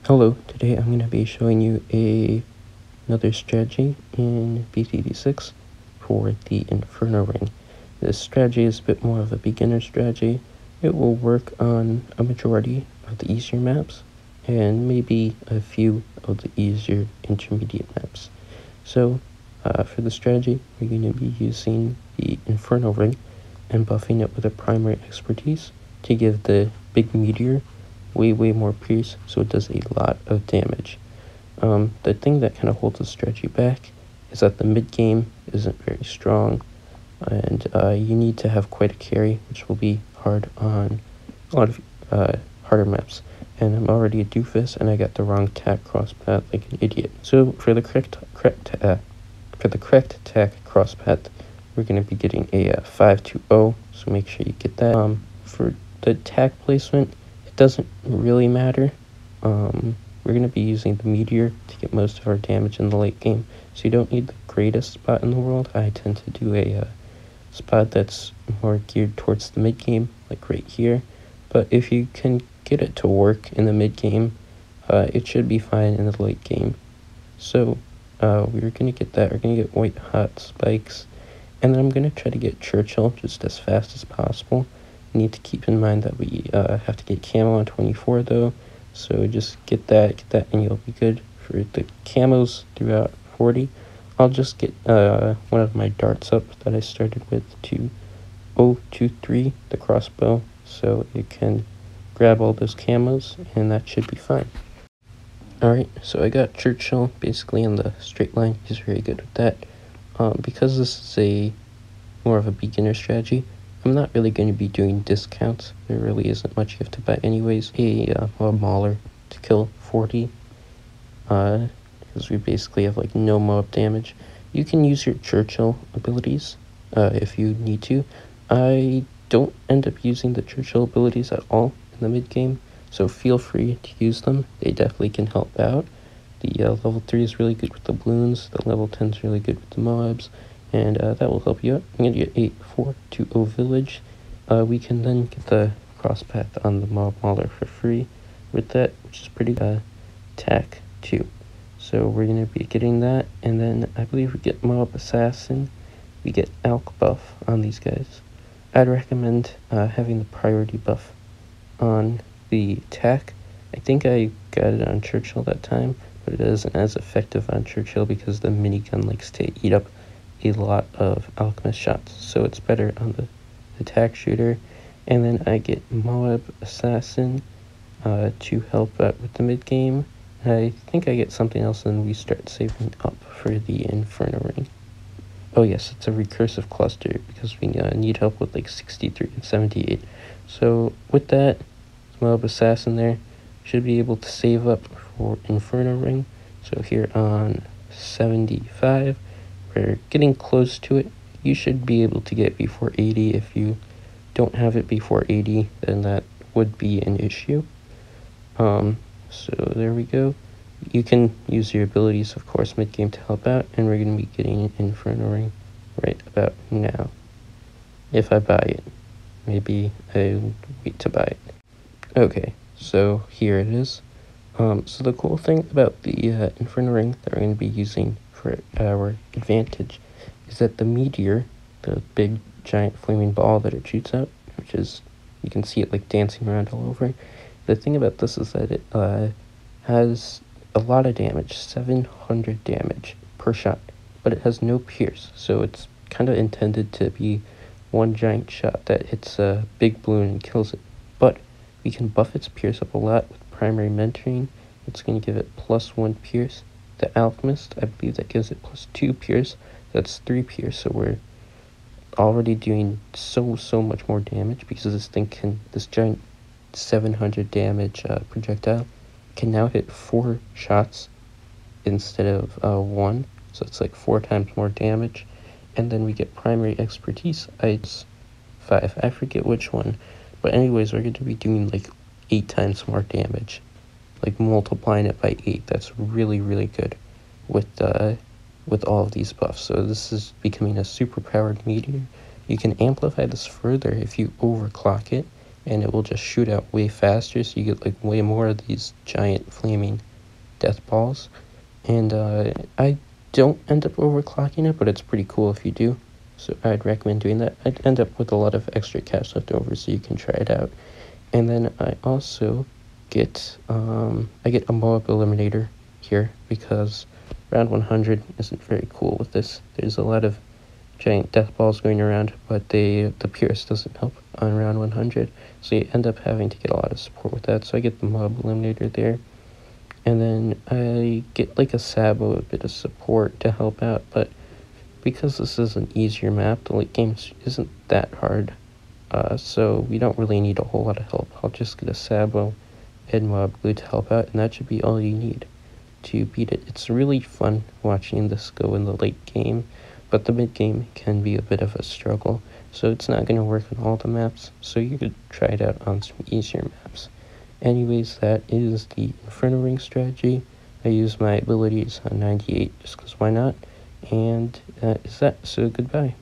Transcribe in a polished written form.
Hello, today I'm going to be showing you another strategy in BTD6 for the Inferno ring. This strategy is a bit more of a beginner strategy. It will work on a majority of the easier maps and maybe a few of the easier intermediate maps. So for the strategy, we're going to be using the Inferno ring and buffing it with a primary expertise to give the big meteor way more pierce, so it does a lot of damage. The thing that kind of holds the strategy back is that the mid game isn't very strong, and you need to have quite a carry, which will be hard on a lot of harder maps. And I'm already a doofus, and I got the wrong tack cross path like an idiot. So for the correct tack cross path, we're going to be getting a 5-2-0, so make sure you get that. For the tack placement, it doesn't really matter. We're going to be using the meteor to get most of our damage in the late game, so you don't need the greatest spot in the world. I tend to do a spot that's more geared towards the mid game, like right here. But if you can get it to work in the mid game, it should be fine in the late game. So we're going to get that. We're going to get white hot spikes, and then I'm going to try to get Churchill just as fast as possible. You need to keep in mind that we have to get camo on 24 though, so just get that, and you'll be good. For the camos throughout 40, I'll just get one of my darts up that I started with to 023, the crossbow, so you can grab all those camos, and that should be fine. Alright, so I got Churchill basically in the straight line. He's very good with that. Because this is a more of a beginner strategy, I'm not really going to be doing discounts. There really isn't much you have to buy anyways. A mauler to kill 40, because we basically have like no mob damage. You can use your Churchill abilities if you need to. I don't end up using the Churchill abilities at all in the mid game, so feel free to use them. They definitely can help out. The level 3 is really good with the Bloons, the level 10 is really good with the mobs, and that will help you out. I'm going to get 8420 village. We can then get the cross path on the mob mauler for free with that, which is pretty tack 2. So we're going to be getting that, and then I believe we get mob assassin. We get alk buff on these guys. I'd recommend having the priority buff on the tack. I think I got it on Churchill that time, but it isn't as effective on Churchill because the minigun likes to eat up a lot of alchemist shots, so it's better on the attack shooter. And then I get Moab Assassin to help out with the mid game. I think I get something else, and we start saving up for the Inferno ring. Oh yes, it's a recursive cluster because we need help with like 63 and 78. So with that, Moab Assassin there should be able to save up for Inferno ring. So here on 75, we're getting close to it. You should be able to get before 80. If you don't have it before 80, then that would be an issue. So there we go. You can use your abilities, of course, mid-game to help out, and we're going to be getting an Inferno ring right about now. If I buy it. Maybe I'll wait to buy it. Okay, so here it is. So the cool thing about the Inferno ring that we're going to be using for our advantage is that the meteor, the big giant flaming ball that it shoots out, which is, you can see it like dancing around all over. The thing about this is that it has a lot of damage, 700 damage per shot, but it has no pierce, so it's kind of intended to be one giant shot that hits a big balloon and kills it. But we can buff its pierce up a lot with primary mentoring. It's going to give it +1 pierce. The alchemist, I believe that gives it +2 pierce. That's 3 pierce, so we're already doing so much more damage because this giant 700 damage projectile can now hit 4 shots instead of 1, so it's like 4 times more damage. And then we get primary expertise. It's 5, I forget which one, but anyways, we're going to be doing like 8 times more damage, like multiplying it by 8. That's really good with all of these buffs. So this is becoming a super powered meteor. You can amplify this further if you overclock it, and it will just shoot out way faster, so you get like way more of these giant flaming death balls. And I don't end up overclocking it, but it's pretty cool if you do, so I'd recommend doing that. I'd end up with a lot of extra cash left over, so you can try it out. And then I also get I get a mob eliminator here because round 100 isn't very cool with this. There's a lot of giant death balls going around, but the Pierce doesn't help on round 100, so you end up having to get a lot of support with that. So I get the mob eliminator there, and then I get like a Sabo, a bit of support to help out. But because this is an easier map, the late game isn't that hard, so we don't really need a whole lot of help. I'll just get a Sabo and mob glue to help out, and that should be all you need to beat it. It's really fun watching this go in the late game, but the mid game can be a bit of a struggle, so it's not going to work on all the maps, so you could try it out on some easier maps. Anyways, that is the Inferno ring strategy. I use my abilities on 98 just because why not, and that is that, so goodbye.